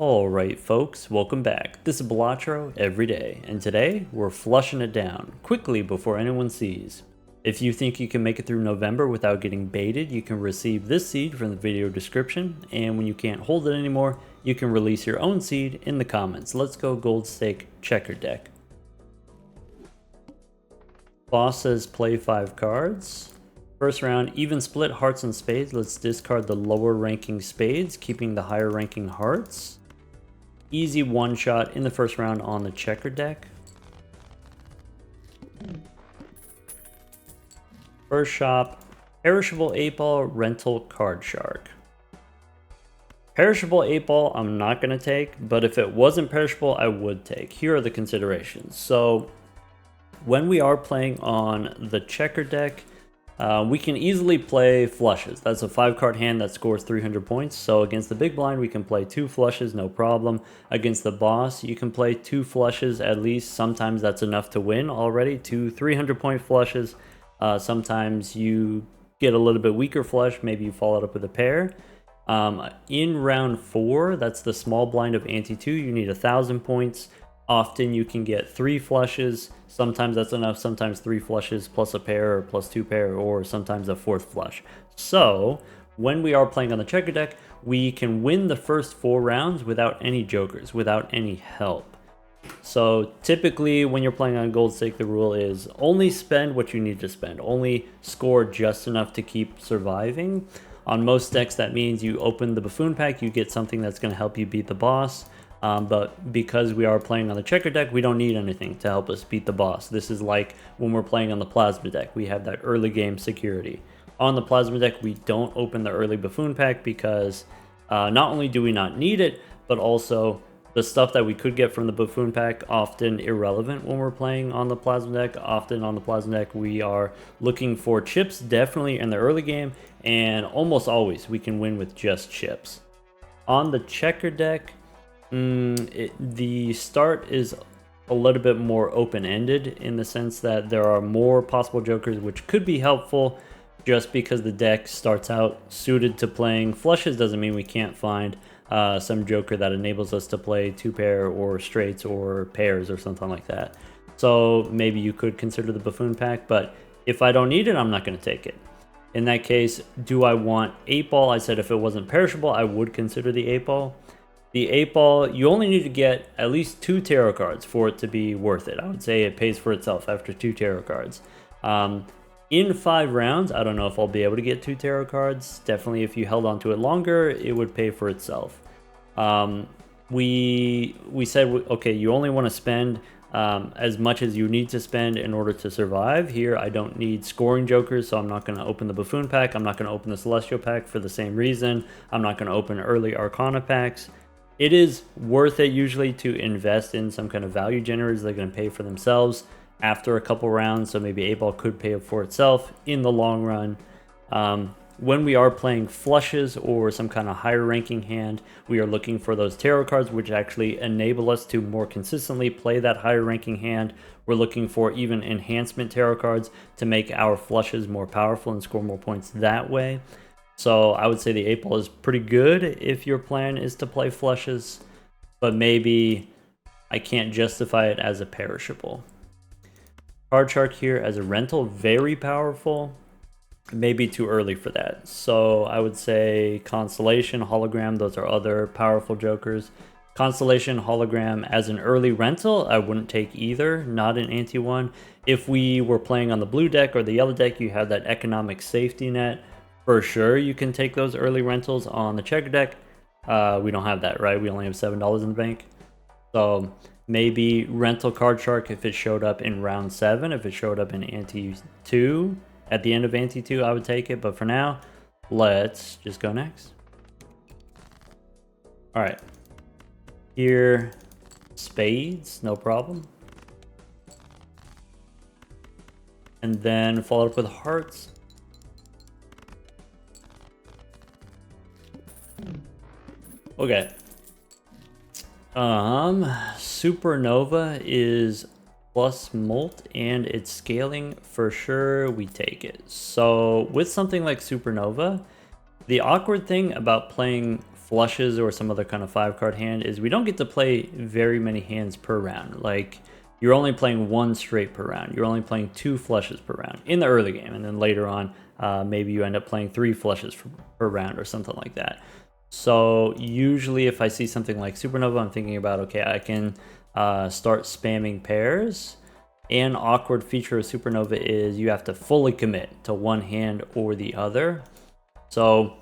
Alright folks, welcome back. This is Balatro every day, and today we're flushing it down, quickly before anyone sees. If you think you can make it through November without getting baited, you can receive this seed from the video description, and when you can't hold it anymore, you can release your own seed in the comments. Let's go gold stake checker deck. Boss says play 5 cards. First round, even split hearts and spades. Let's discard the lower ranking spades, keeping the higher ranking hearts. Easy one shot in the first round on the checker deck. First shop, perishable 8-ball, rental card shark. Perishable 8-ball I'm not going to take, but if it wasn't perishable I would take. Here are the considerations. So when we are playing on the checker deck, we can easily play flushes. That's a 5-card hand that scores 300 points. So against the big blind, we can play 2 flushes, no problem. Against the boss, you can play 2 flushes at least. Sometimes that's enough to win already. 2 300-point flushes. Sometimes you get a little bit weaker flush. Maybe you follow it up with a pair. In round 4, that's the small blind of ante 2. You need 1,000 points. Often you can get 3 flushes. Sometimes that's enough, sometimes 3 flushes plus a pair or plus 2 pair, or sometimes a 4th flush. So when we are playing on the checker deck, we can win the first 4 rounds without any jokers, without any help. So typically when you're playing on gold stake, the rule is only spend what you need to spend, only score just enough to keep surviving. On most decks that means you open the buffoon pack, you get something that's going to help you beat the boss. But because we are playing on the checker deck, we don't need anything to help us beat the boss. This is like when we're playing on the plasma deck. We have that early game security. On the plasma deck, we don't open the early buffoon pack because not only do we not need it, but also the stuff that we could get from the buffoon pack often irrelevant when we're playing on the plasma deck. Often on the plasma deck, we are looking for chips, definitely in the early game, and almost always we can win with just chips. On the checker deck, the start is a little bit more open-ended in the sense that there are more possible jokers, which could be helpful. Just because the deck starts out suited to playing flushes doesn't mean we can't find some joker that enables us to play 2-pair or straights or pairs or something like that. So maybe you could consider the buffoon pack, but if I don't need it, I'm not going to take it. In that case, do I want 8-ball? I said if it wasn't perishable, I would consider the 8-ball. The 8-ball, you only need to get at least 2 tarot cards for it to be worth it. I would say it pays for itself after 2 tarot cards. In 5 rounds, I don't know if I'll be able to get 2 tarot cards. Definitely if you held on to it longer, it would pay for itself. We said, okay, you only want to spend as much as you need to spend in order to survive. Here, I don't need scoring jokers, so I'm not going to open the buffoon pack. I'm not going to open the celestial pack for the same reason. I'm not going to open early arcana packs. It is worth it usually to invest in some kind of value generators. They're going to pay for themselves after a couple rounds, so maybe 8-ball could pay for itself in the long run. When we are playing flushes or some kind of higher ranking hand, we are looking for those tarot cards which actually enable us to more consistently play that higher ranking hand. We're looking for even enhancement tarot cards to make our flushes more powerful and score more points that way. So I would say the 8-ball is pretty good if your plan is to play flushes, but maybe I can't justify it as a perishable. Card shark here as a rental, very powerful. Maybe too early for that. So I would say Constellation, Hologram, those are other powerful jokers. Constellation, Hologram as an early rental, I wouldn't take either, not an ante one. If we were playing on the blue deck or the yellow deck, you have that economic safety net. For sure, you can take those early rentals on the checker deck. We don't have that, right? We only have $7 in the bank. So maybe rental card shark if it showed up in round 7. If it showed up in ante 2, at the end of ante 2, I would take it. But for now, let's just go next. All right. Here, spades, no problem. And then follow up with hearts. Okay. Supernova is plus molt and it's scaling for sure. We take it. So with something like Supernova, the awkward thing about playing flushes or some other kind of 5-card hand is we don't get to play very many hands per round. Like, you're only playing 1 straight per round. You're only playing 2 flushes per round in the early game, and then later on, maybe you end up playing 3 flushes per round or something like that. So usually if I see something like Supernova, I'm thinking about, okay, I can start spamming pairs. An awkward feature of Supernova is you have to fully commit to one hand or the other. So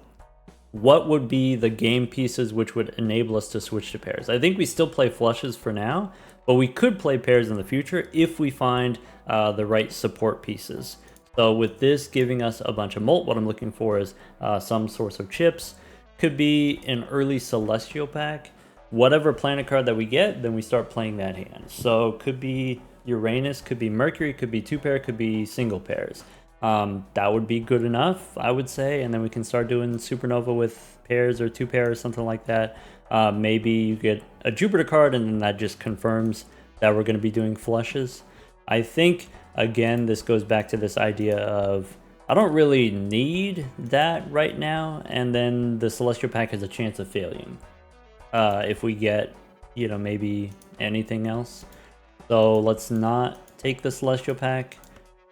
what would be the game pieces which would enable us to switch to pairs? I think we still play flushes for now, but we could play pairs in the future if we find the right support pieces. So with this giving us a bunch of molt, what I'm looking for is some source of chips. Could be an early Celestial pack. Whatever planet card that we get, then we start playing that hand. So could be Uranus, could be Mercury, could be 2-pair, could be single pairs. That would be good enough, I would say, and then we can start doing Supernova with pairs or 2-pair or something like that. Maybe you get a Jupiter card and then that just confirms that we're going to be doing flushes. I think, again, this goes back to this idea of I don't really need that right now, and then the Celestial pack has a chance of failing if we get, you know, maybe anything else. So let's not take the Celestial pack.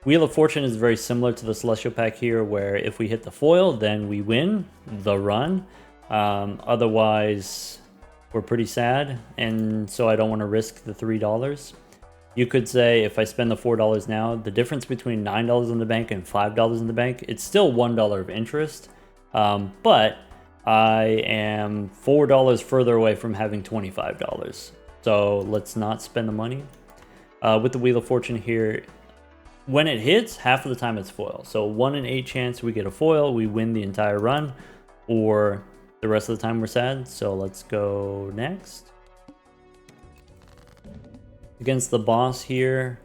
Wheel of Fortune is very similar to the Celestial pack here, where if we hit the foil, then we win the run. Otherwise, we're pretty sad, and so I don't want to risk the $3. You could say if I spend the $4 now, the difference between $9 in the bank and $5 in the bank, it's still $1 of interest, but I am $4 further away from having $25. So let's not spend the money. With the Wheel of Fortune here, when it hits, half of the time it's foil. So 1 in 8 chance we get a foil, we win the entire run, or the rest of the time we're sad. So let's go next. Against the boss here,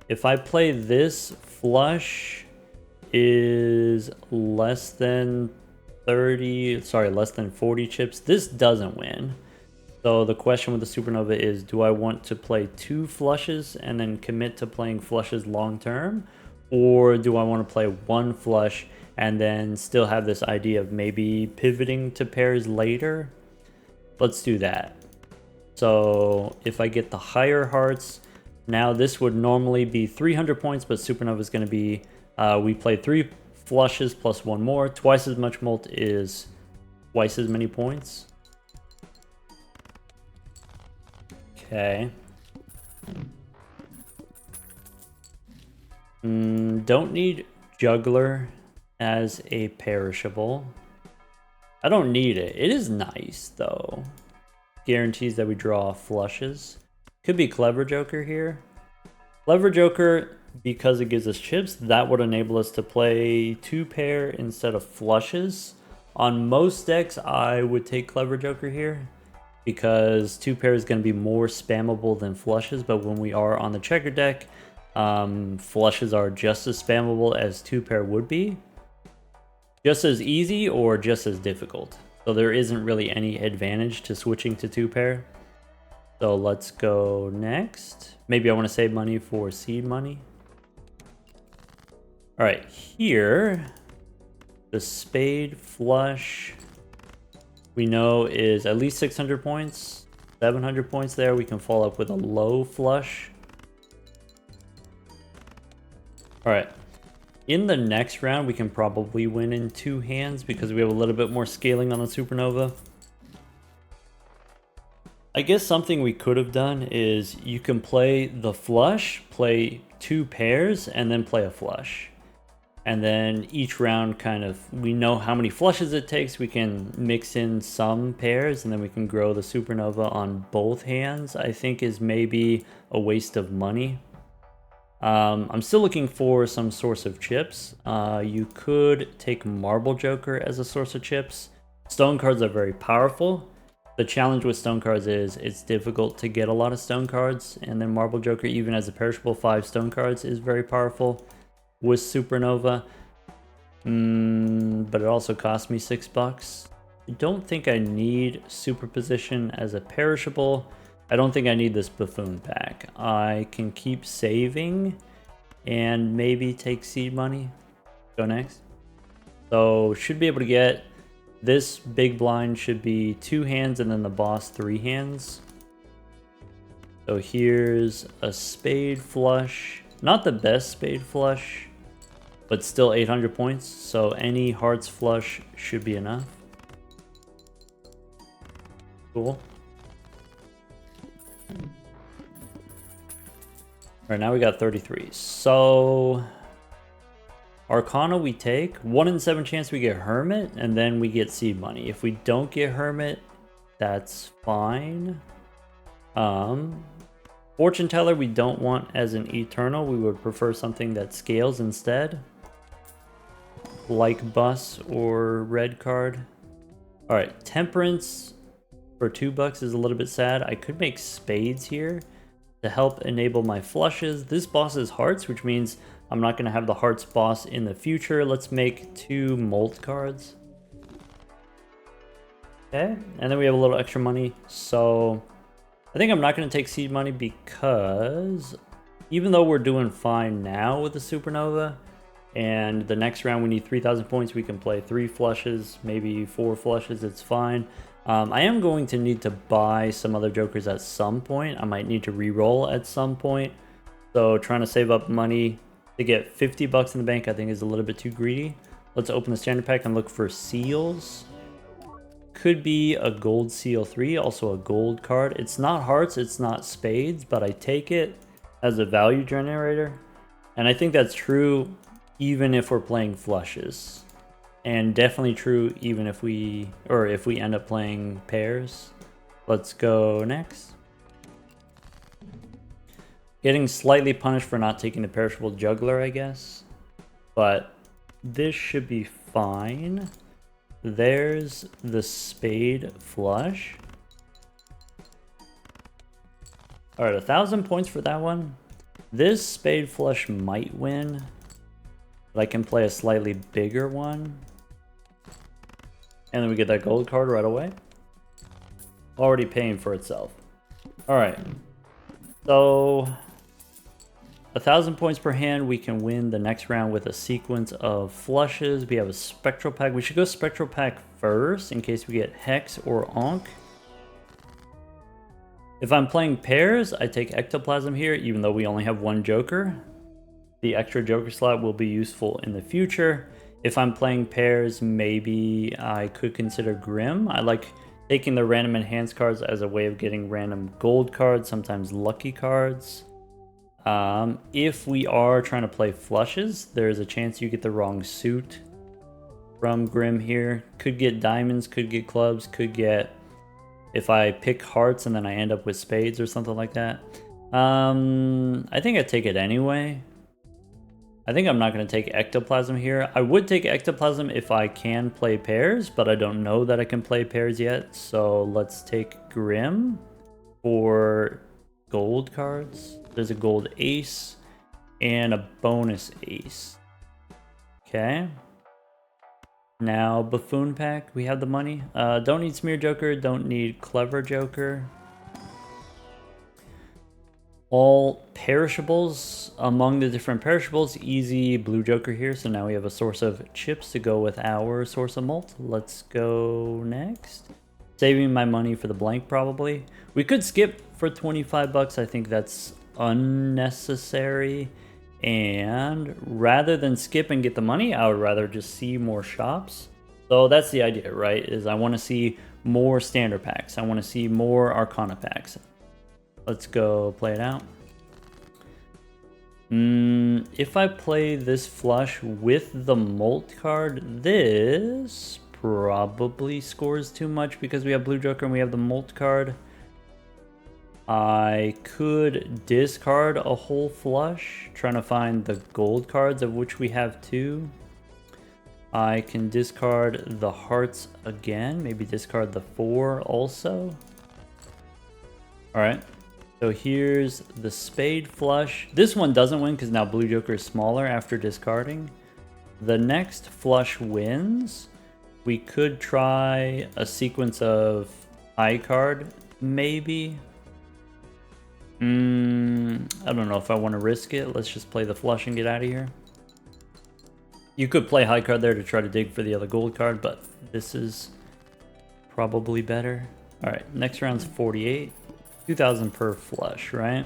if I play this, flush is less than 40 chips. This doesn't win. So the question with the Supernova is, do I want to play 2 flushes and then commit to playing flushes long term? Or do I want to play 1 flush and then still have this idea of maybe pivoting to pairs later? Let's do that. So if I get the higher hearts, now this would normally be 300 points, but Supernova is going to be, we play 3 flushes plus 1 more. Twice as much molt is twice as many points. Okay. Don't need Juggler as a perishable. I don't need it. It is nice, though. Guarantees that we draw flushes. Could be Clever Joker here. Clever Joker, because it gives us chips, that would enable us to play 2-pair instead of flushes. On most decks, I would take Clever Joker here, because 2-pair is going to be more spammable than flushes, but when we are on the checker deck, flushes are just as spammable as 2-pair would be. Just as easy or just as difficult. So there isn't really any advantage to switching to 2-pair. So let's go next. Maybe I want to save money for seed money. All right, here, the spade flush, we know is at least 600 points, 700 points there. We can follow up with a low flush. All right. In the next round, we can probably win in 2 hands because we have a little bit more scaling on the Supernova. I guess something we could have done is you can play the flush, play 2 pairs, and then play a flush. And then each round kind of, we know how many flushes it takes, we can mix in some pairs, and then we can grow the Supernova on both hands, I think is maybe a waste of money. I'm still looking for some source of chips. You could take Marble Joker as a source of chips. Stone cards are very powerful. The challenge with stone cards is it's difficult to get a lot of stone cards, and then Marble Joker, even as a perishable 5 stone cards, is very powerful with Supernova. But it also cost me $6. I don't think I need Superposition as a perishable. I don't think I need this Buffoon pack. I can keep saving and maybe take seed money. Go next. So should be able to get This big blind should be 2 hands and then the boss 3 hands. So here's a spade flush. Not the best spade flush, but still 800 points. So any hearts flush should be enough. Cool. Alright, now we got 33. So Arcana we take. 1 in 7 chance we get Hermit, and then we get seed money. If we don't get Hermit, that's fine. Fortune Teller we don't want as an Eternal. We would prefer something that scales instead. Like Bus or Red Card. Alright, Temperance for $2 is a little bit sad. I could make Spades here to help enable my flushes. This boss is Hearts, which means I'm not going to have the Hearts boss in the future. Let's make 2 Molt cards. Okay, and then we have a little extra money. So I think I'm not going to take seed money because even though we're doing fine now with the Supernova, and the next round we need 3,000 points, we can play 3 flushes, maybe 4 flushes, it's fine. I am going to need to buy some other jokers at some point. I might need to re-roll at some point. So trying to save up money to get $50 in the bank I think is a little bit too greedy. Let's open the standard pack and look for seals. Could be a gold seal 3, also a gold card. It's not hearts, it's not spades, but I take it as a value generator. And I think that's true even if we're playing flushes. And definitely true even if we end up playing pairs. Let's go next. Getting slightly punished for not taking the perishable juggler, I guess. But this should be fine. There's the spade flush. Alright, 1,000 points for that one. This spade flush might win, but I can play a slightly bigger one. And then we get that gold card right away. Already paying for itself. Alright. So 1,000 points per hand, we can win the next round with a sequence of flushes. We have a spectral pack. We should go spectral pack first in case we get Hex or Onk. If I'm playing pairs, I take Ectoplasm here, even though we only have 1 Joker. The extra Joker slot will be useful in the future. If I'm playing pairs, maybe I could consider Grim. I like taking the random enhanced cards as a way of getting random gold cards, sometimes lucky cards. If we are trying to play flushes, there's a chance you get the wrong suit from Grim here. Could get diamonds, could get clubs, could get... if I pick hearts and then I end up with spades or something like that. I think I'd take it anyway. I think I'm not going to take Ectoplasm here. I would take Ectoplasm if I can play pairs, but I don't know that I can play pairs yet. So let's take Grim for gold cards. There's a gold ace and a bonus ace. Okay. Now Buffoon pack, we have the money. Don't need Smear Joker, don't need Clever Joker. All perishables. Among the different perishables, easy blue Joker here. So now we have a source of chips to go with our source of malt. Let's go next. Saving my money for the blank probably. We could skip for 25 bucks. I think that's unnecessary. And rather than skip and get the money, I would rather just see more shops. So that's the idea, right? Is I want to see more standard packs. I want to see more Arcana packs. Let's go play it out. If I play this flush with the Molt card, this probably scores too much because we have Blue Joker and we have the Molt card. I could discard a whole flush, trying to find the gold cards, of which we have 2. I can discard the hearts again, maybe discard the 4 also. Alright, so here's the spade flush. This one doesn't win because now Blue Joker is smaller after discarding. The next flush wins. We could try a sequence of high card, maybe. I don't know if I want to risk it. Let's just play the flush and get out of here. You could play high card there to try to dig for the other gold card, but this is probably better. All right, next round's 48. 2,000 per flush, right?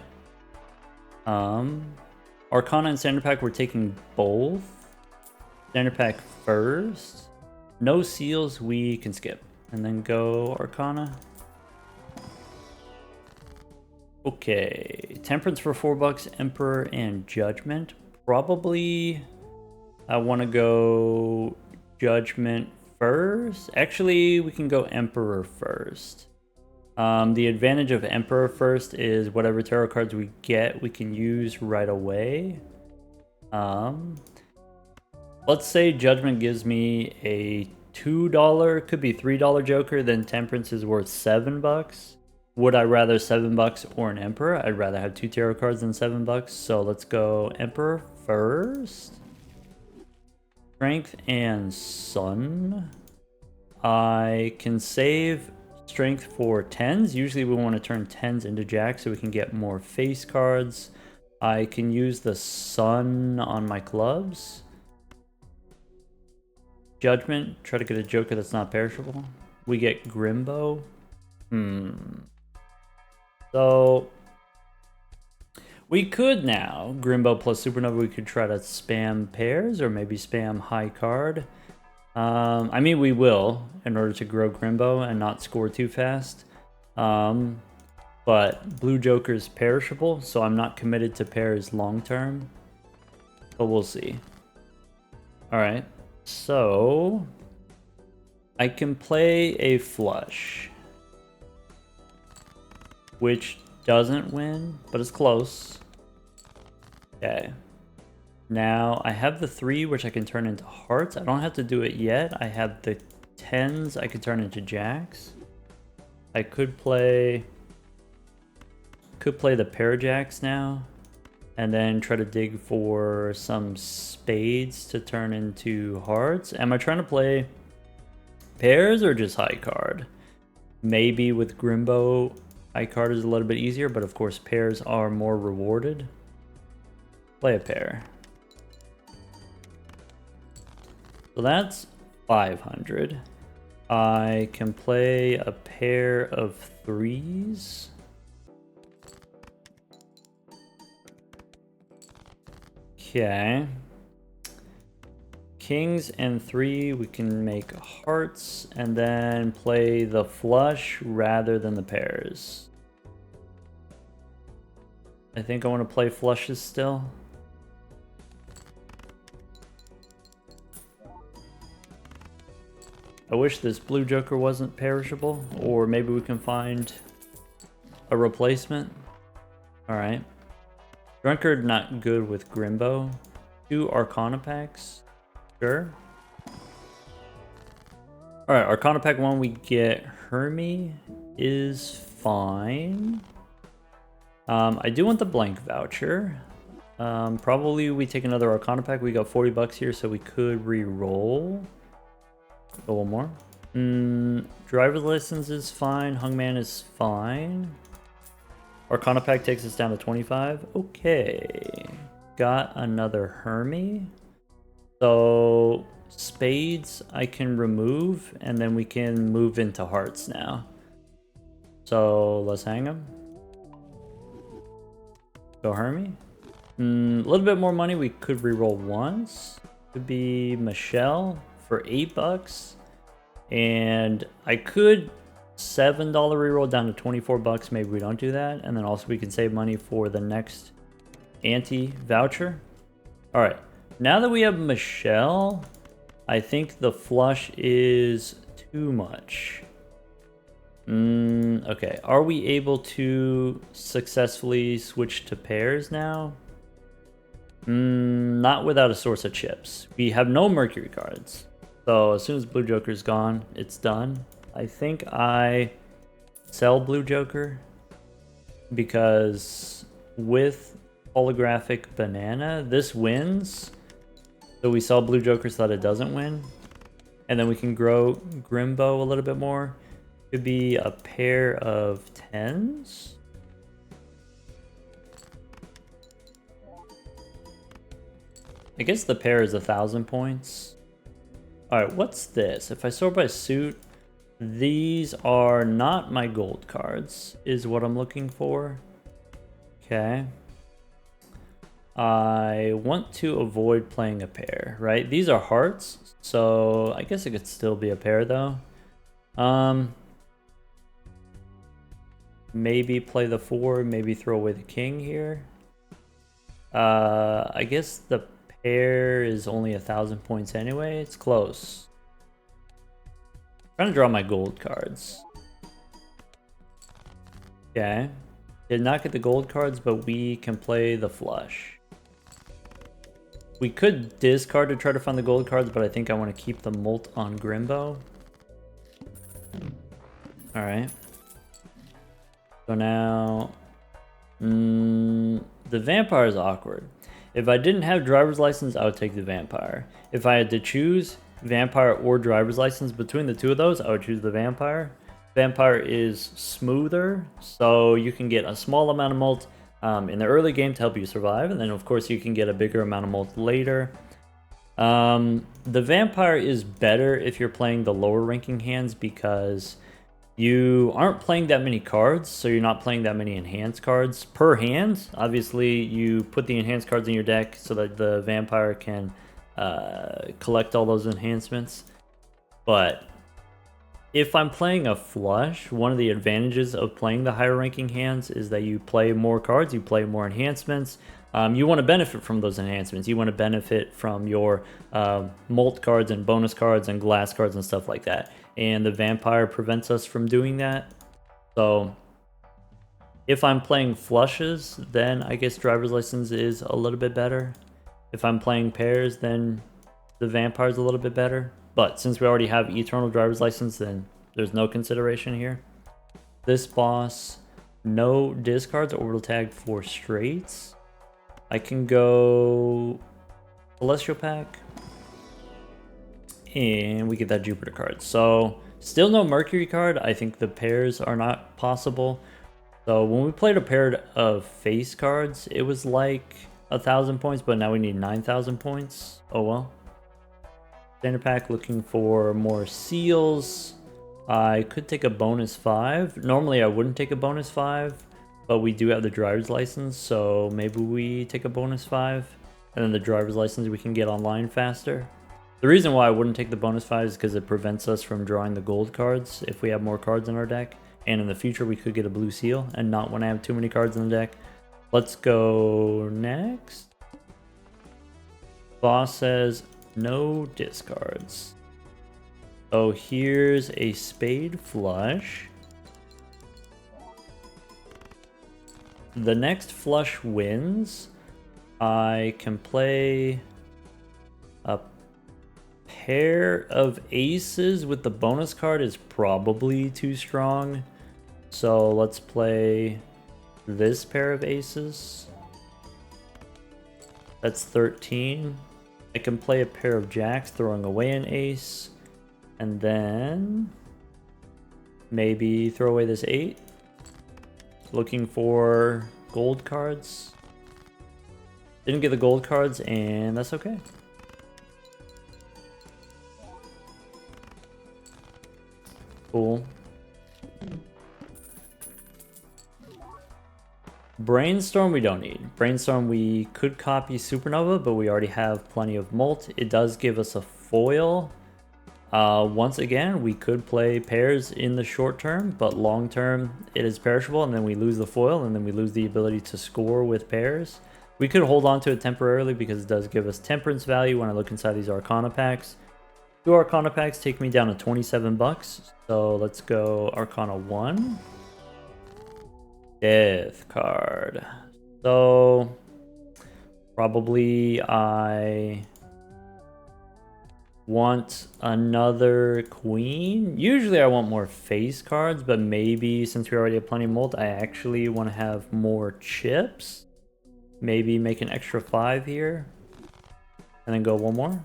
Arcana and Standard Pack, we're taking both. Standard Pack first. No seals, we can skip. And then go Arcana. Okay, Temperance for $4, Emperor and Judgment. Probably I want to go Judgment first. Actually, we can go Emperor first. The advantage of Emperor first is whatever tarot cards we get, we can use right away. Let's say Judgment gives me a $2, could be $3 Joker, then Temperance is worth $7. Would I rather $7 or an Emperor? I'd rather have 2 tarot cards than $7. So let's go Emperor first. Strength and Sun. I can save Strength for 10s. Usually we want to turn 10s into Jacks so we can get more face cards. I can use the Sun on my clubs. Judgment. Try to get a Joker that's not perishable. We get Grimbo. So we could now, Grimbo plus Supernova, we could try to spam pairs or maybe spam high card. I mean, we will in order to grow Grimbo and not score too fast. But Blue Joker's perishable, so I'm not committed to pairs long term. But we'll see. Alright, so I can play a flush, which doesn't win, but it's close. Okay. Now, I have the 3, which I can turn into hearts. I don't have to do it yet. I have the 10s I could turn into jacks. I could play the pair jacks now, and then try to dig for some spades to turn into hearts. Am I trying to play pairs or just high card? Maybe with Grimbo, high card is a little bit easier, but of course pairs are more rewarded. Play a pair. So that's 500. I can play a pair of 3s. Okay. Kings and 3, we can make hearts and then play the flush rather than the pairs. I think I want to play flushes still. I wish this Blue Joker wasn't perishable, or maybe we can find a replacement. Alright. Drunkard not good with Grimbo. 2 Arcana packs. Sure. Alright, Arcana pack 1 we get Hermie is fine. I do want the blank voucher. Probably we take another Arcana pack. We got $40 here, so we could re-roll. Go one more. Driver's license is fine. Hungman is fine. Arcana pack takes us down to 25. Okay. Got another Hermie. So spades I can remove, and then we can move into hearts now. So let's hang them. Go Hermie. A little bit more money. We could reroll once. Could be Michelle for $8. And I could $7 reroll down to $24. Maybe we don't do that. And then also we can save money for the next anti-voucher. Alright. Now that we have Michelle, I think the flush is too much. Okay. Are we able to successfully switch to pairs now? Not without a source of chips. We have no Mercury cards. So as soon as Blue Joker's gone, it's done. I think I sell Blue Joker because with holographic banana, this wins. So we sell Blue Joker so that it doesn't win. And then we can grow Grimbo a little bit more. Could be a pair of 10s. I guess the pair is 1,000 points. Alright, what's this? If I sort by suit, these are not my gold cards, is what I'm looking for. Okay. I want to avoid playing a pair, right? These are hearts, so I guess it could still be a pair though. Maybe play the 4, maybe throw away the king here. I guess the pair is only 1,000 points anyway. It's close. I'm trying to draw my gold cards. Okay. Did not get the gold cards, but we can play the flush. We could discard to try to find the gold cards, but I think I want to keep the molt on Grimbo. Alright. So now... the vampire is awkward. If I didn't have driver's license, I would take the vampire. If I had to choose vampire or driver's license between the two of those, I would choose the vampire. Vampire is smoother, so you can get a small amount of molt in the early game to help you survive, and then of course you can get a bigger amount of molt later. The vampire is better if you're playing the lower ranking hands because you aren't playing that many cards, so you're not playing that many enhanced cards per hand. Obviously, you put the enhanced cards in your deck so that the vampire can collect all those enhancements. But if I'm playing a flush, one of the advantages of playing the higher ranking hands is that you play more cards, you play more enhancements. You want to benefit from those enhancements. You want to benefit from your molt cards and bonus cards and glass cards and stuff like that. And the vampire prevents us from doing that. So if I'm playing flushes, then I guess driver's license is a little bit better. If I'm playing pairs, then the vampire is a little bit better. But since we already have eternal driver's license, then there's no consideration here. This boss, no discards, orbital tag for straights. I can go Celestial Pack. And we get that Jupiter card. So still no Mercury card. I think the pairs are not possible. So when we played a pair of face cards, it was like 1,000 points, but now we need 9,000 points. Oh well. Standard pack looking for more seals. I could take a bonus 5. Normally I wouldn't take a bonus 5, but we do have the driver's license, so maybe we take a bonus 5. And then the driver's license we can get online faster. The reason why I wouldn't take the bonus 5 is because it prevents us from drawing the gold cards if we have more cards in our deck. And in the future we could get a blue seal and not want to have too many cards in the deck. Let's go next. Boss says no discards. So here's a spade flush. The next flush wins. I can play a pair of aces with the bonus card is probably too strong. So let's play this pair of aces. That's 13. I can play a pair of jacks, throwing away an ace. And then maybe throw away this 8. Looking for gold cards. Didn't get the gold cards, and that's okay. Cool. Brainstorm we don't need. Brainstorm we could copy Supernova, but we already have plenty of molt. It does give us a foil. Once again, we could play pairs in the short term, but long term it is perishable, and then we lose the foil, and then we lose the ability to score with pairs. We could hold on to it temporarily because it does give us temperance value when I look inside these Arcana packs. 2 Arcana packs take me down to 27 bucks. So let's go Arcana 1. Death card. So probably I want another queen. Usually I want more face cards, but maybe since we already have plenty of molt, I actually want to have more chips. Maybe make an extra 5 here. And then go one more.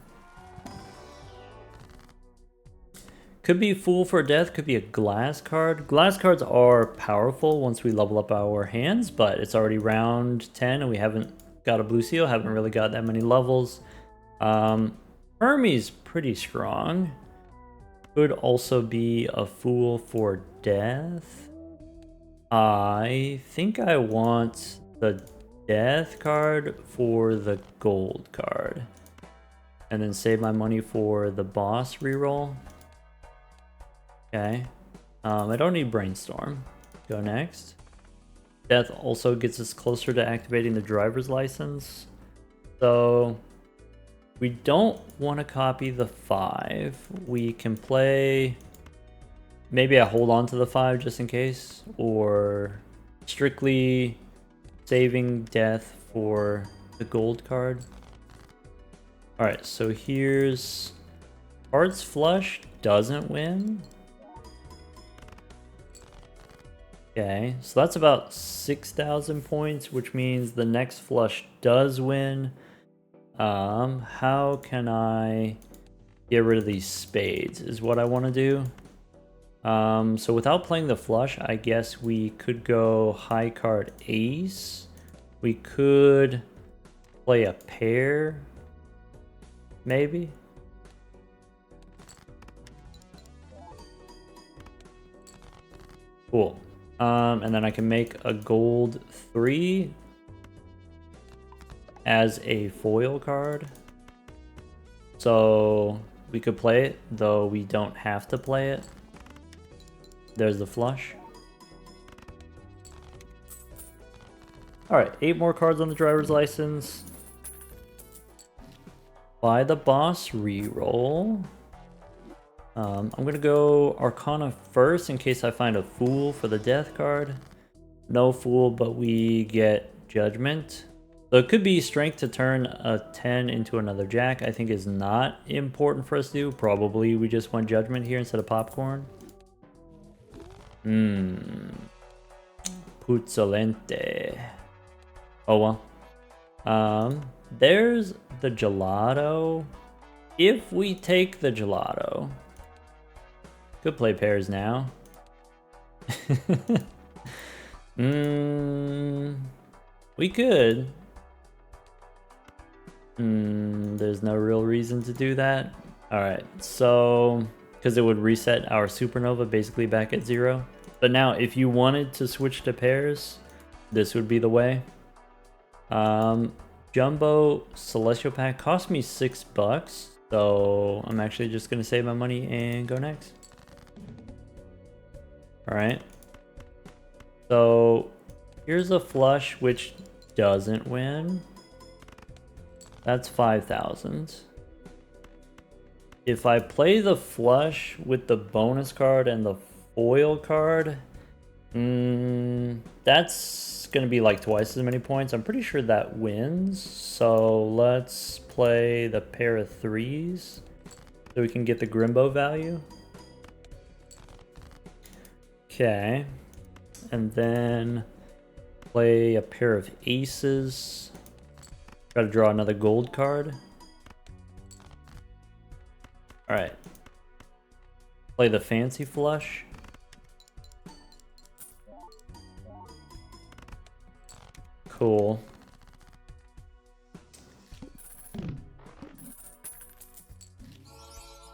Could be Fool for Death, could be a glass card. Glass cards are powerful once we level up our hands, but it's already round 10 and we haven't got a blue seal, haven't really got that many levels. Hermes pretty strong. Could also be a fool for death. I think I want the death card for the gold card. And then save my money for the boss reroll. Okay. I don't need brainstorm. Go next. Death also gets us closer to activating the driver's license. So we don't want to copy the 5. We can play... Maybe I hold on to the 5 just in case. Or strictly saving death for the gold card. Alright, so here's... Hearts Flush doesn't win. Okay, so that's about 6,000 points, which means the next flush does win. How can I get rid of these spades is what I want to do. So without playing the flush, I guess we could go high card ace. We could play a pair, maybe. Cool. And then I can make a gold 3 as a foil card. So we could play it, though we don't have to play it. There's the flush. Alright, 8 more cards on the driver's license. Buy the boss reroll. I'm gonna go Arcana first in case I find a Fool for the death card. No Fool, but we get Judgment. So it could be Strength to turn a 10 into another Jack. I think is not important for us to do. Probably we just want Judgment here instead of Popcorn. Puzzolente. Oh well. There's the Gelato. If we take the Gelato... Could play pairs now. We could. There's no real reason to do that. Alright, so... Because it would reset our Supernova basically back at 0. But now, if you wanted to switch to pairs, this would be the way. Jumbo Celestial Pack cost me $6, so I'm actually just going to save my money and go next. Alright. So, here's a flush which doesn't win. That's 5,000. If I play the flush with the bonus card and the foil card, that's going to be like twice as many points. I'm pretty sure that wins. So let's play the pair of 3s so we can get the Grimbo value. Okay. And then play a pair of aces. Got to draw another gold card. Alright. Play the fancy flush. Cool.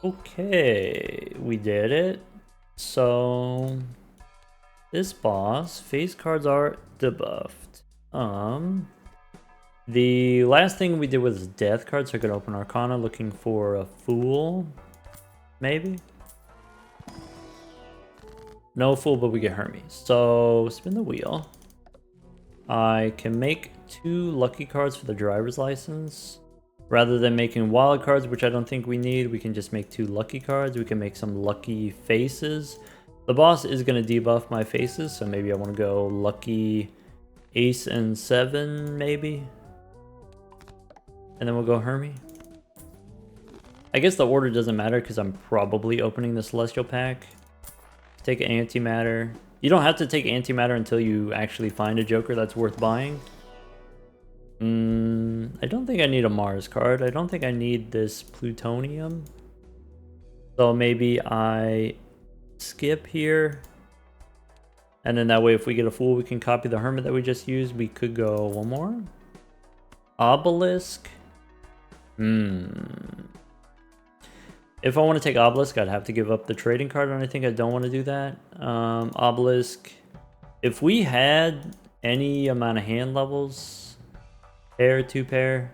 Okay, we did it. So this boss, face cards are debuffed. The last thing we did was death cards, so I could open Arcana looking for a Fool. Maybe? No Fool, but we get Hermes. So spin the wheel. I can make 2 lucky cards for the driver's license. Rather than making wild cards, which I don't think we need, we can just make 2 lucky cards. We can make some lucky faces. The boss is going to debuff my faces, so maybe I want to go lucky ace and 7, maybe. And then we'll go Hermes. I guess the order doesn't matter because I'm probably opening the Celestial Pack. Take an antimatter. You don't have to take antimatter until you actually find a Joker that's worth buying. I don't think I need a Mars card. I don't think I need this plutonium. So maybe I skip here. And then that way if we get a Fool, we can copy the Hermit that we just used. We could go one more. Obelisk. If I want to take Obelisk, I'd have to give up the trading card, and I think I don't want to do that. Obelisk. If we had any amount of hand levels, pair, 2 pair,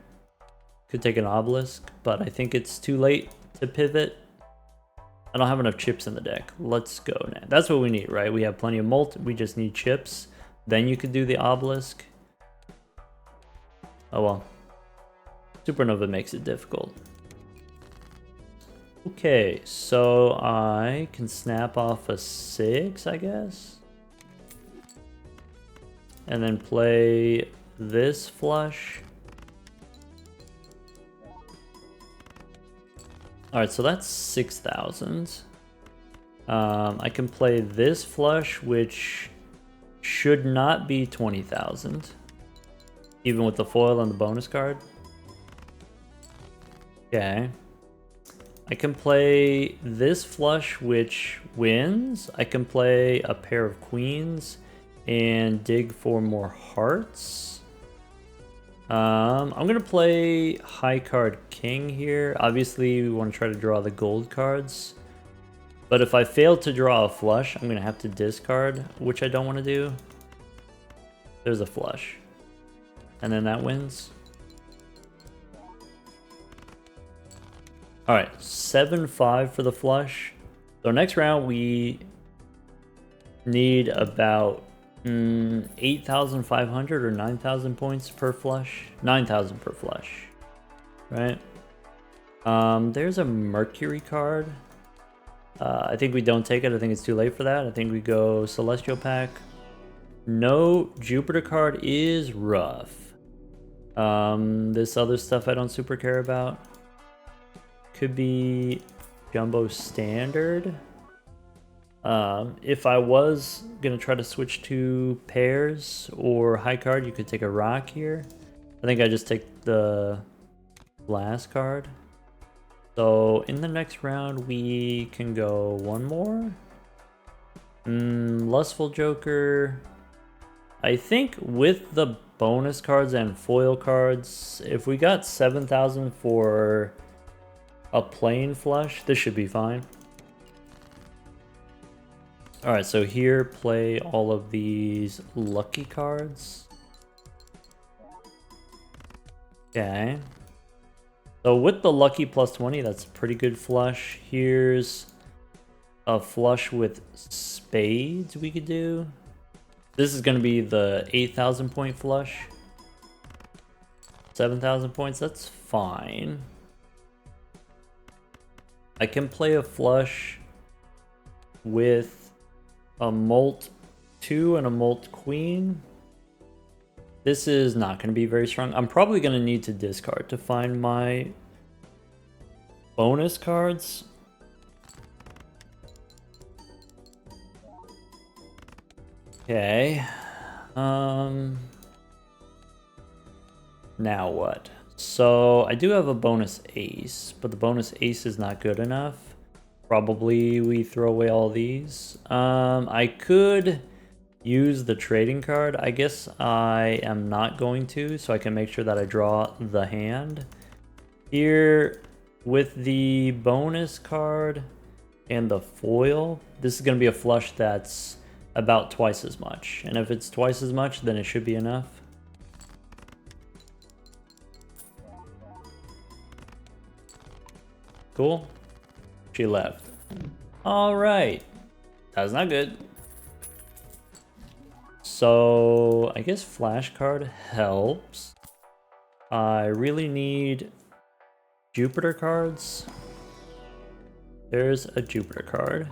could take an Obelisk, but I think it's too late to pivot. I don't have enough chips in the deck. Let's go now. That's what we need, right? We have plenty of molt. We just need chips. Then you could do the Obelisk. Oh well. Supernova makes it difficult. Okay, so I can snap off a 6, I guess. And then play this flush. Alright, so that's 6,000. I can play this flush, which should not be 20,000. Even with the foil and the bonus card. Okay. I can play this flush, which wins. I can play a pair of queens and dig for more hearts. I'm going to play high card king here. Obviously, we want to try to draw the gold cards. But if I fail to draw a flush, I'm going to have to discard, which I don't want to do. There's a flush. And then that wins. Alright, 7-5 for the flush. So next round we need about 8,500 or 9,000 points per flush. 9,000 per flush, right? There's a Mercury card. I think we don't take it. I think it's too late for that. I think we go Celestial Pack. No, Jupiter card is rough. This other stuff I don't super care about. Could be Jumbo Standard. If I was gonna try to switch to pairs or high card, you could take a rock here. I think I just take the last card. So in the next round, we can go one more. Lustful Joker. I think with the bonus cards and foil cards, if we got 7,000 for a plain flush, this should be fine. Alright, so here, play all of these lucky cards. Okay. So with the lucky plus 20, that's a pretty good flush. Here's a flush with spades we could do. This is going to be the 8,000 point flush. 7,000 points, that's fine. I can play a flush with a molt 2 and a molt queen. This is not going to be very strong. I'm probably going to need to discard to find my bonus cards. Okay. Now what? So I do have a bonus ace, but the bonus ace is not good enough. Probably we throw away all these. I could use the trading card. I guess I am not going to, so I can make sure that I draw the hand. Here, with the bonus card and the foil, this is going to be a flush that's about twice as much. And if it's twice as much, then it should be enough. Cool. She left. All right. That's not good. So I guess flashcard helps. I really need Jupiter cards. There's a Jupiter card.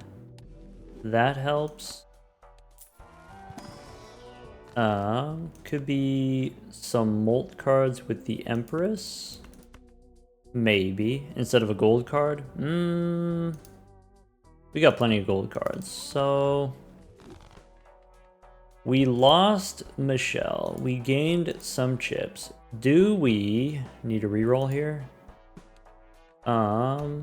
That helps. Could be some molt cards with the Empress. Maybe, instead of a gold card. We got plenty of gold cards, so... We lost Michelle. We gained some chips. Do we need a reroll here? How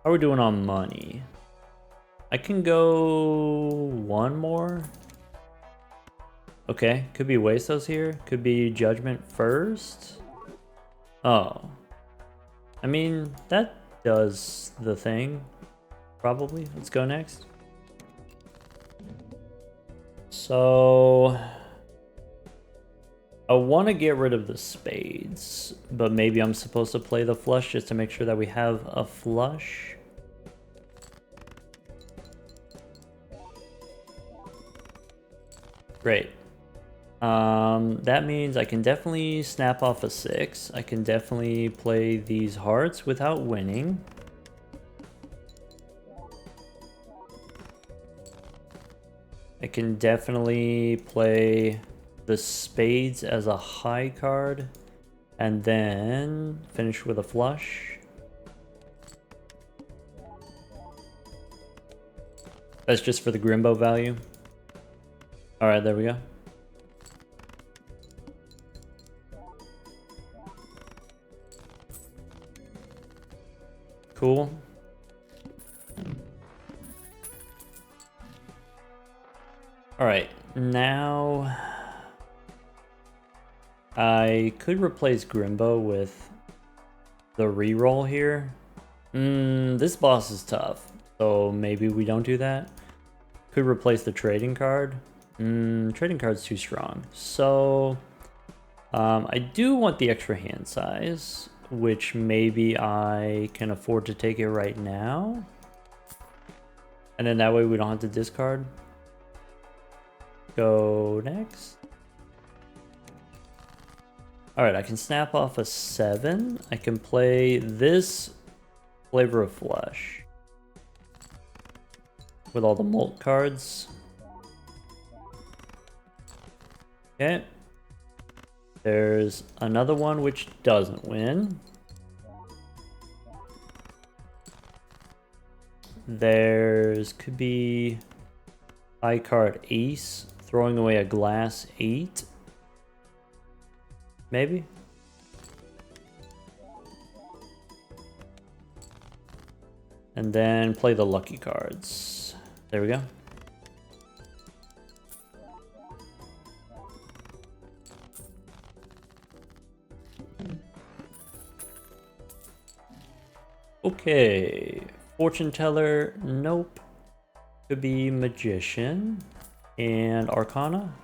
are we doing on money? I can go one more. Okay, could be Huesos here. Could be Judgment first. Oh. I mean, that does the thing. Probably. Let's go next. So... I want to get rid of the spades, but maybe I'm supposed to play the flush just to make sure that we have a flush. Great. That means I can definitely snap off a 6. I can definitely play these hearts without winning. I can definitely play the spades as a high card and then finish with a flush. That's just for the Grimbo value. All right, there we go. Cool. All right, now I could replace Grimbo with the reroll here. This boss is tough, so maybe we don't do that. Could replace the trading card. Trading card's too strong. So I do want the extra hand size, which maybe I can afford to take it right now. And then that way we don't have to discard. Go next. Alright, I can snap off a 7. I can play this Flavor of Flesh with all the Molt cards. Okay. There's another one which doesn't win. There's could be high card Ace, throwing away a glass 8. Maybe. And then play the lucky cards. There we go. Okay. Fortune teller, nope. Could be magician and arcana.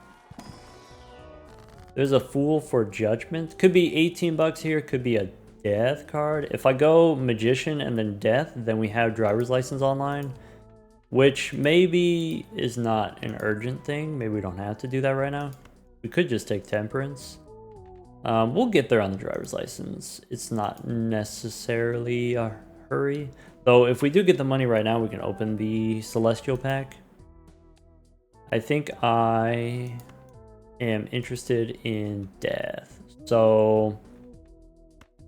There's a fool for judgment. Could be 18 bucks here. Could be a death card. If I go magician and then death, then we have driver's license online, which maybe is not an urgent thing. Maybe we don't have to do that right now. We could just take temperance. We'll get there on the driver's license. It's not necessarily a hurry. Though if we do get the money right now, we can open the celestial pack. I think I am interested in death. So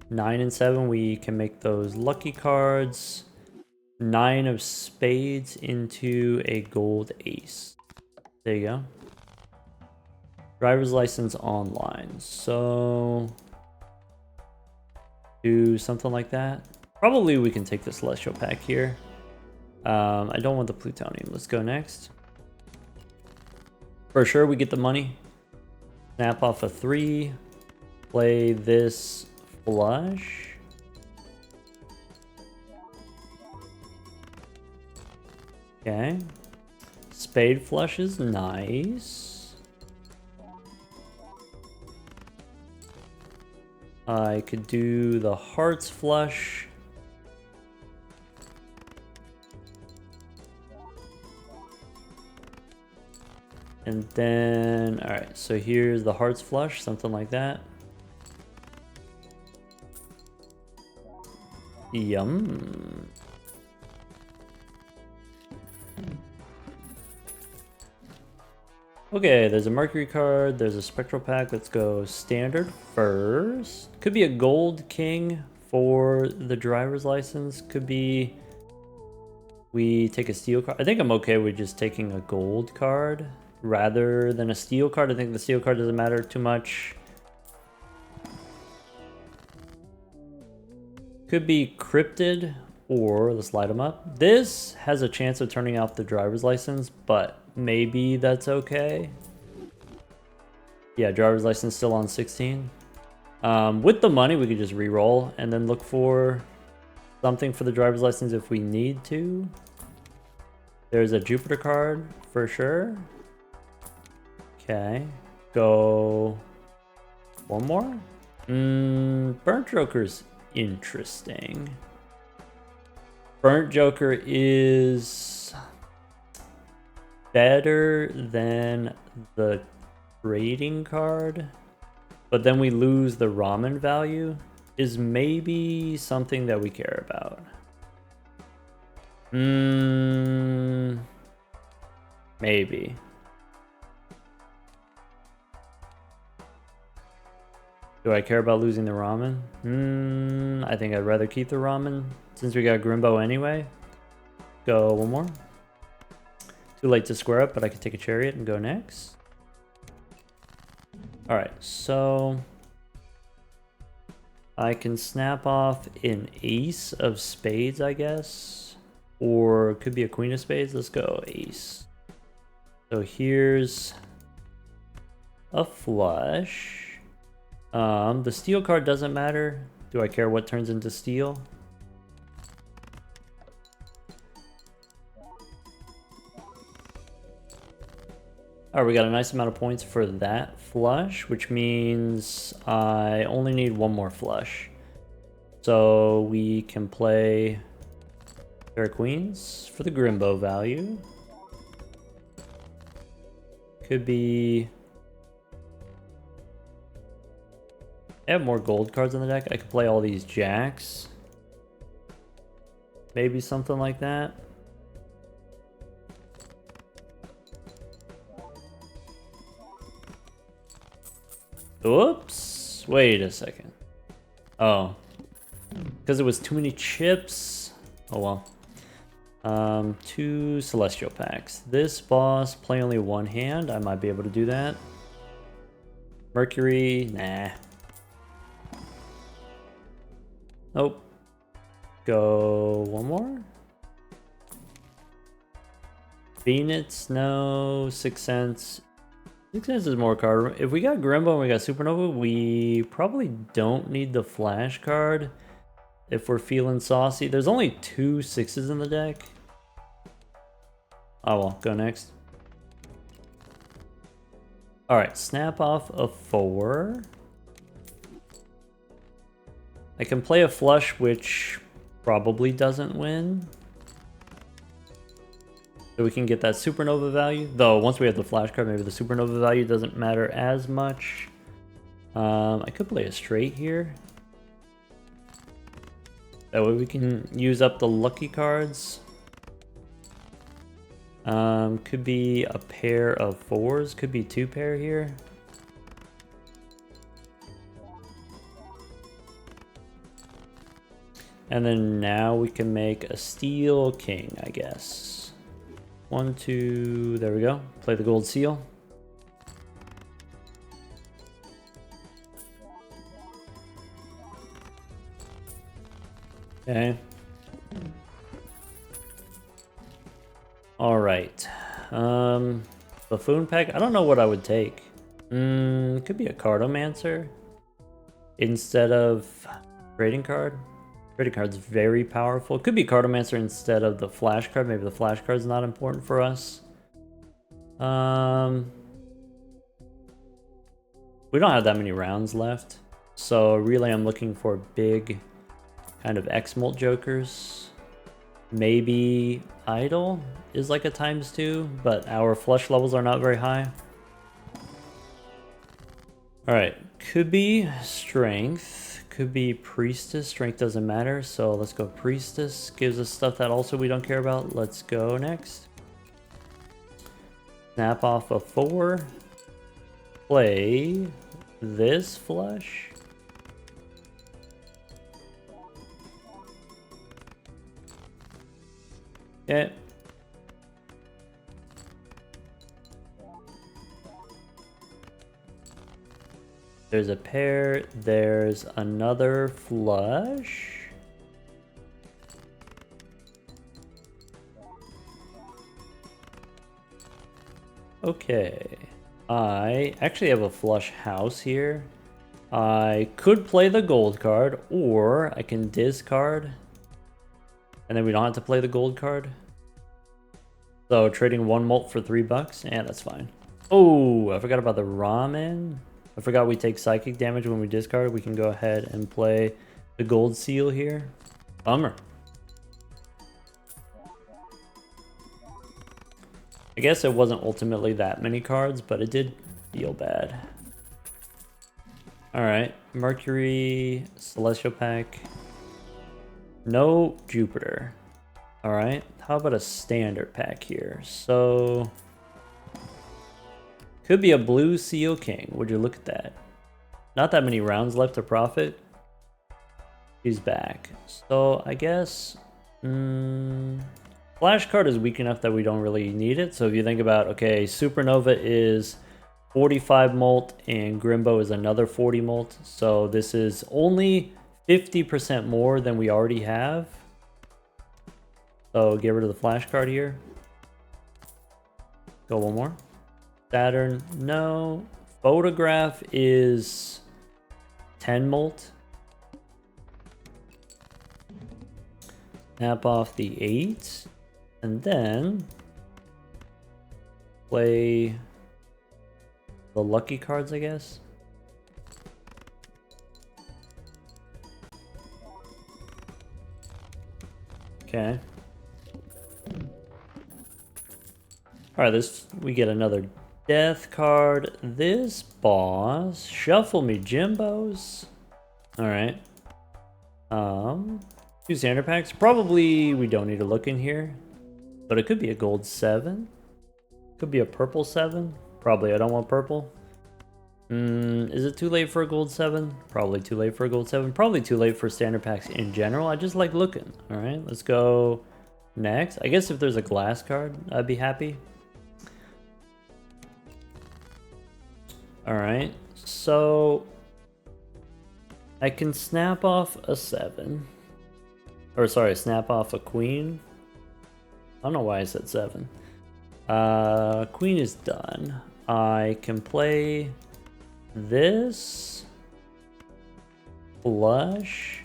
9 and 7, we can make those lucky cards. 9 of spades into a gold ace. There you go. Driver's license online. So do something like that. Probably we can take the celestial pack here. I don't want the plutonium. Let's go next. For sure we get the money. Snap off a 3. Play this flush. Okay. Spade flush is nice. I could do the hearts flush. And then, all right, so here's the hearts flush, something like that. Yum. Okay, there's a Mercury card, there's a Spectral pack. Let's go standard first. Could be a gold king for the driver's license. Could be we take a steel card. I think I'm okay with just taking a gold card rather than a steel card. I think the steel card doesn't matter too much. Could be cryptid, or let's light them up. This has a chance of turning off the driver's license, but maybe that's okay. Yeah, driver's license still on 16. With the money, we could just re-roll and then look for something for the driver's license if we need to. There's a Jupiter card for sure. Okay, go one more. Burnt Joker's interesting. Burnt Joker is better than the trading card, but then we lose the ramen value. Is maybe something that we care about. Maybe. Do I care about losing the ramen? I think I'd rather keep the ramen since we got Grimbo anyway. Go one more. Too late to square up, but I can take a chariot and go next. Alright, so I can snap off an ace of spades, I guess. Or it could be a queen of spades. Let's go ace. So here's a flush. The steel card doesn't matter. Do I care what turns into steel? Alright, we got a nice amount of points for that flush, which means I only need one more flush. So we can play pair of queens for the Grimbo value. Could be... I have more gold cards in the deck. I could play all these jacks. Maybe something like that. Oops. Wait a second. Oh. Because it was too many chips. Oh well. 2 celestial packs. This boss, play only one hand. I might be able to do that. Mercury, nah. Nope. Go one more. Venus, no. 6 cents. 6 cents is more card. If we got Grimbo and we got Supernova, we probably don't need the flash card if we're feeling saucy. There's only 2 6s in the deck. Oh well, go next. Alright, snap off a 4. I can play a flush, which probably doesn't win. So we can get that supernova value. Though, once we have the flash card, maybe the supernova value doesn't matter as much. I could play a straight here. That way we can use up the lucky cards. Could be a pair of 4s. Could be 2 pair here. And then now we can make a steel king, I guess. 1, 2, there we go. Play the gold seal. Okay. Alright. Buffoon pack, I don't know what I would take. Could be a Cartomancer instead of trading card. Trading card's very powerful. Could be Cartomancer instead of the flash card. Maybe the flash card's not important for us. We don't have that many rounds left. So really I'm looking for big kind of X-Molt jokers. Maybe Idol is like a ×2, but our flush levels are not very high. Alright, could be Strength. Could be Priestess. Strength doesn't matter, so let's go Priestess. Gives us stuff that also we don't care about. Let's go next. Snap off a 4. Play this flush. Okay. There's a pair. There's another flush. Okay. I actually have a flush house here. I could play the gold card, or I can discard, and then we don't have to play the gold card. So trading one molt for $3, yeah, that's fine. Oh, I forgot about the ramen. I forgot we take psychic damage when we discard. We can go ahead and play the gold seal here. Bummer. I guess it wasn't ultimately that many cards, but it did feel bad. Alright, Mercury, Celestial Pack. No Jupiter. Alright, how about a standard pack here? So, could be a blue Seal King. Would you look at that? Not that many rounds left to profit. He's back. So, I guess... Flash card is weak enough that we don't really need it. So if you think about, okay, Supernova is 45 molt and Grimbo is another 40 molt. So this is only 50% more than we already have. So get rid of the flash card here. Go one more. Saturn, no. Photograph is 10 molt. Snap off the 8. And then play the lucky cards, I guess. Okay. Alright, this we get another death card. This boss. Shuffle me Jimbos. Alright. Two standard packs. Probably we don't need to look in here. But it could be a gold 7. Could be a purple 7. Probably I don't want purple. Is it too late for a gold 7? Probably too late for a gold 7. Probably too late for standard packs in general. I just like looking. Alright, let's go next. I guess if there's a glass card, I'd be happy. Alright, so I can snap off a 7. Or sorry, snap off a queen. I don't know why I said 7. Queen is done. I can play this flush.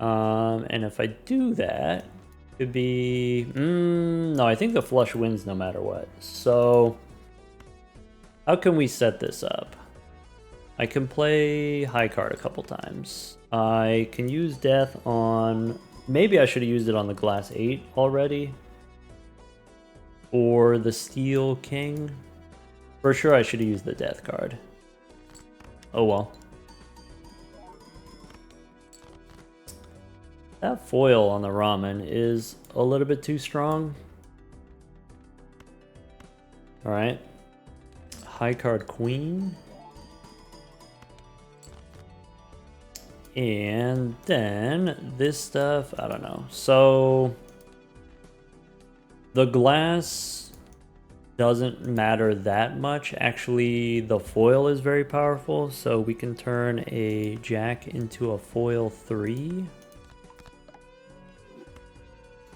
And if I do that, it could be... no, I think the flush wins no matter what. So, how can we set this up? I can play high card a couple times. I can use death on... Maybe I should have used it on the glass 8 already. Or the Steel King. For sure I should have used the death card. Oh well. That foil on the ramen is a little bit too strong. Alright. High card queen. And then this stuff, I don't know. So the glass doesn't matter that much. Actually, the foil is very powerful, so we can turn a jack into a foil 3.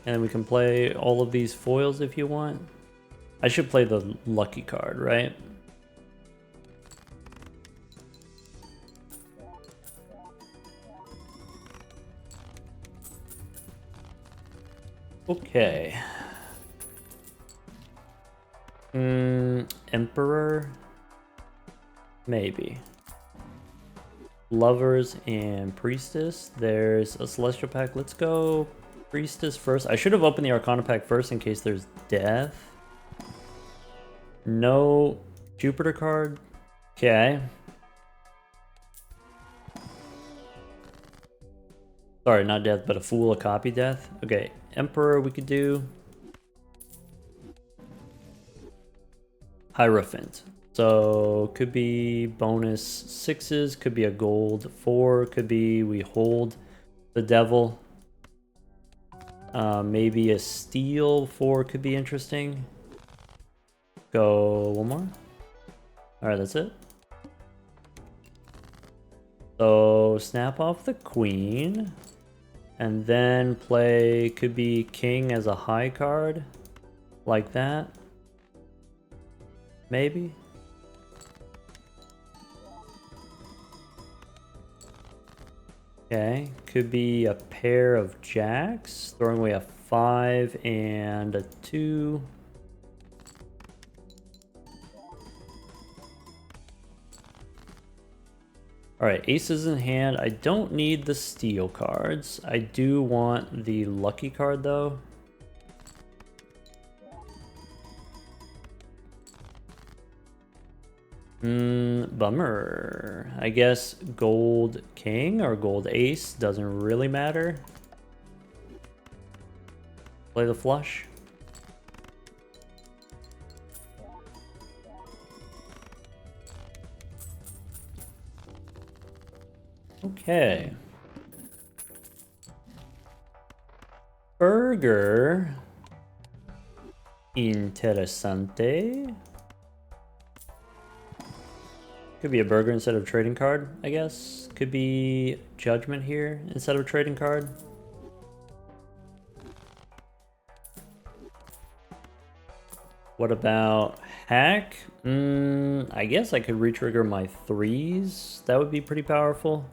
And we can play all of these foils if you want. I should play the lucky card, right? Okay. Emperor? Maybe. Lovers and Priestess. There's a Celestial Pack. Let's go Priestess first. I should have opened the Arcana Pack first in case there's death. No Jupiter card. Okay. Sorry, not death, but a Fool, a copy death. Okay, Emperor we could do. Hierophant. So could be bonus 6s, could be a gold 4, could be we hold the devil. Maybe a steel 4 could be interesting. Go one more. Alright, that's it. So snap off the queen. And then play, could be king as a high card. Like that. Maybe. Okay, could be a pair of jacks, throwing away a 5 and a 2. Alright, aces in hand. I don't need the steal cards. I do want the lucky card though. Bummer. I guess gold king or gold ace doesn't really matter. Play the flush. Okay. Burger. Interessante. Could be a burger instead of trading card, I guess. Could be judgment here instead of trading card. What about hack? I guess I could retrigger my 3s. That would be pretty powerful.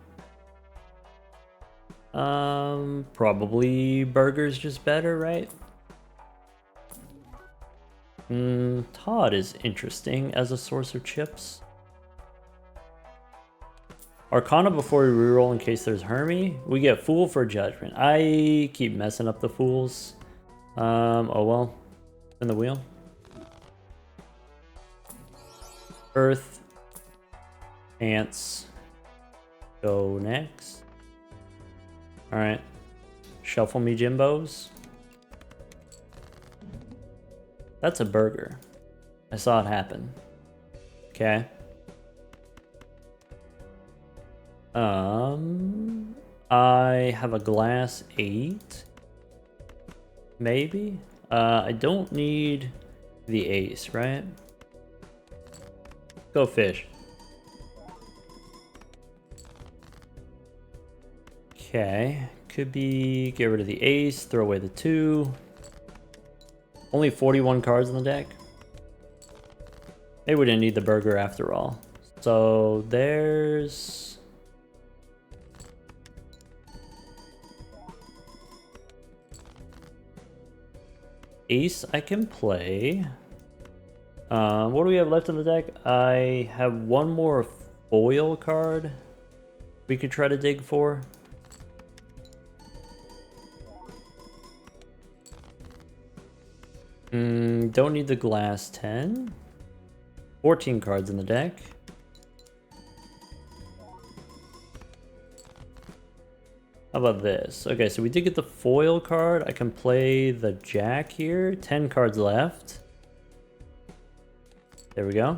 Probably burger's just better, right? Todd is interesting as a source of chips. Arcana before we reroll in case there's Hermie. We get Fool for Judgment. I keep messing up the Fools. Oh well. Spin the wheel. Earth. Ants. Go next. Alright. Shuffle me Jimbos. That's a burger. I saw it happen. Okay. I have a glass 8. Maybe? I don't need the ace, right? Go fish. Okay. Could be get rid of the ace, throw away the 2. Only 41 cards in the deck. Maybe we didn't need the burger after all. So there's... ace I can play. What do we have left in the deck? I have one more foil card we could try to dig for. Don't need the glass 10. 14 cards in the deck. How about this? Okay, so we did get the foil card. I can play the jack here. 10 cards left. There we go.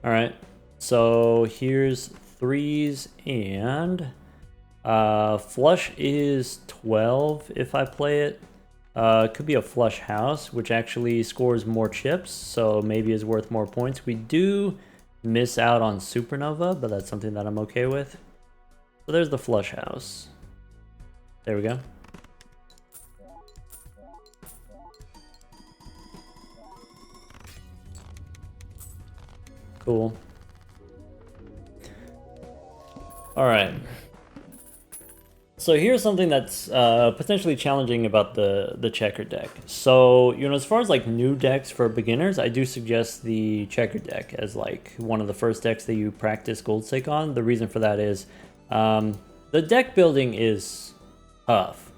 Alright, so here's 3s and... flush is 12 if I play it. Could be a flush house, which actually scores more chips, so maybe is worth more points. We do miss out on supernova, but that's something that I'm okay with. So there's the flush house. There we go. Cool. All right. So here's something that's potentially challenging about the checker deck. So, you know, as far as like new decks for beginners, I do suggest the checker deck as like one of the first decks that you practice gold stake on. The reason for that is the deck building is tough.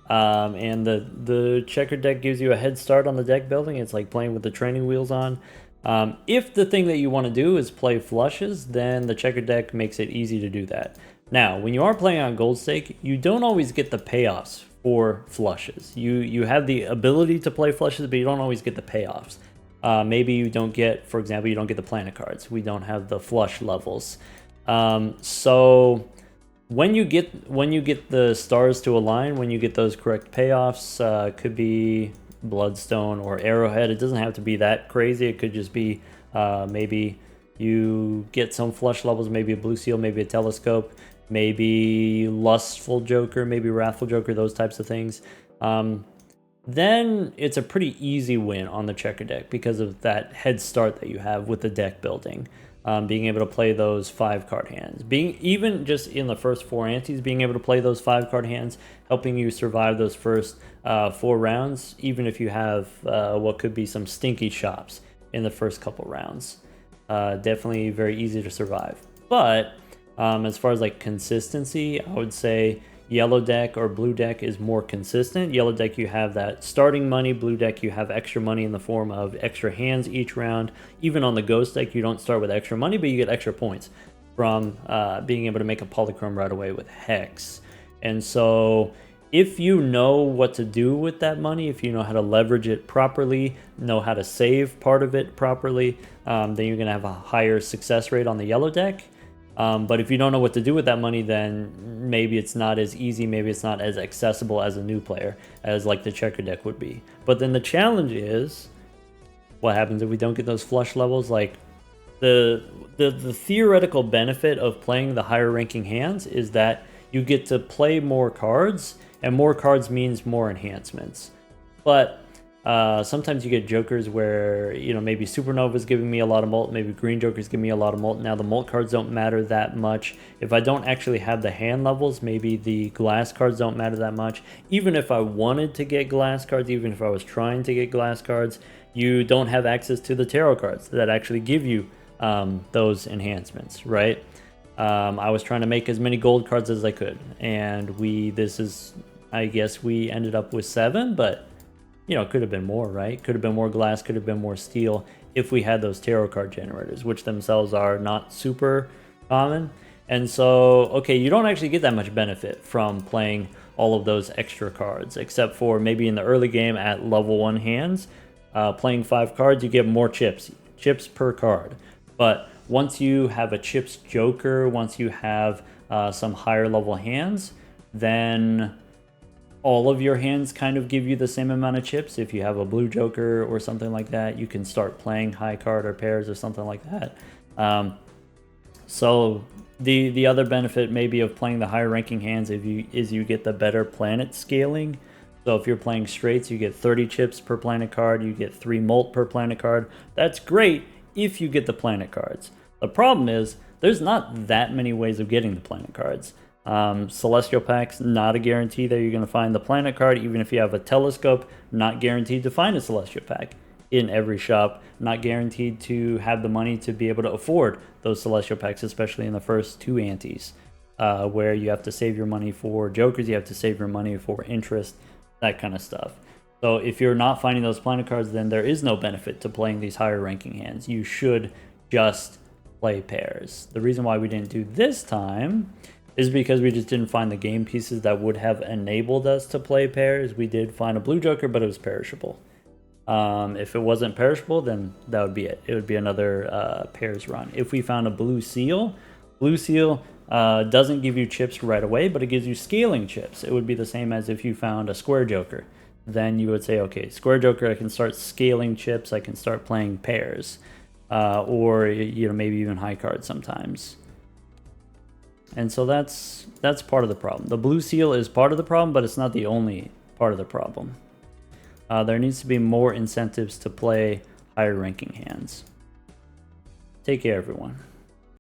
And the checker deck gives you a head start on the deck building. It's like playing with the training wheels on. If the thing that you want to do is play flushes, then the checker deck makes it easy to do that. Now, when you are playing on gold stake, you don't always get the payoffs for flushes. You have the ability to play flushes, but you don't always get the payoffs. Maybe you don't get, for example, you don't get the planet cards. We don't have the flush levels. So when you get the stars to align, when you get those correct payoffs, could be Bloodstone or Arrowhead. It doesn't have to be that crazy. It could just be maybe you get some flush levels, maybe a Blue Seal, maybe a Telescope, maybe Lustful Joker, maybe Wrathful Joker, those types of things. Then it's a pretty easy win on the checker deck because of that head start that you have with the deck building. being able to play those 5-card hands. Being even just in the first 4 antes, being able to play those 5-card hands, helping you survive those first 4 rounds, even if you have what could be some stinky shops in the first couple rounds. Definitely very easy to survive. But as far as like consistency, I would say yellow deck or blue deck is more consistent. Yellow deck, you have that starting money. Blue deck, you have extra money in the form of extra hands each round. Even on the ghost deck, you don't start with extra money, but you get extra points from being able to make a polychrome right away with Hex. And so if you know what to do with that money, if you know how to leverage it properly, know how to save part of it properly, then you're going to have a higher success rate on the yellow deck. But if you don't know what to do with that money, then maybe it's not as easy, maybe it's not as accessible as a new player as like the checker deck would be. But then the challenge is, what happens if we don't get those flush levels? Like the theoretical benefit of playing the higher ranking hands is that you get to play more cards, and more cards means more enhancements. But sometimes you get jokers where, you know, maybe Supernova's giving me a lot of mult, maybe Green Joker's giving me a lot of mult. Now the mult cards don't matter that much. If I don't actually have the hand levels, maybe the glass cards don't matter that much. Even if I wanted to get glass cards, even if I was trying to get glass cards, you don't have access to the tarot cards that actually give you those enhancements, right? I was trying to make as many gold cards as I could, and I guess we ended up with 7, but you know, it could have been more, right? Could have been more glass, could have been more steel if we had those tarot card generators, which themselves are not super common. And so, okay, you don't actually get that much benefit from playing all of those extra cards, except for maybe in the early game at level 1 hands, playing 5 cards, you get more chips per card. But once you have a chips joker, once you have some higher level hands, then all of your hands kind of give you the same amount of chips. If you have a blue joker or something like that, you can start playing high card or pairs or something like that. So the other benefit maybe of playing the higher ranking hands is you get the better planet scaling. So if you're playing straights, you get 30 chips per planet card, you get 3 mult per planet card. That's great if you get the planet cards. The problem is there's not that many ways of getting the planet cards. Celestial packs, not a guarantee that you're going to find the planet card. Even if you have a telescope, not guaranteed to find a celestial pack in every shop. Not guaranteed to have the money to be able to afford those celestial packs, especially in the first 2 antes, where you have to save your money for jokers, you have to save your money for interest, that kind of stuff. So if you're not finding those planet cards, then there is no benefit to playing these higher ranking hands. You should just play pairs. The reason why we didn't do this time is because we just didn't find the game pieces that would have enabled us to play pairs. We did find a blue joker, but it was perishable. If it wasn't perishable, then that would be it. It would be another pairs run. If we found a blue seal doesn't give you chips right away, but it gives you scaling chips. It would be the same as if you found a square joker. Then you would say, okay, square joker, I can start scaling chips, I can start playing pairs, or you know, maybe even high cards sometimes. And so that's part of the problem. The blue seal is part of the problem, but it's not the only part of the problem. There needs to be more incentives to play higher ranking hands. Take care, everyone.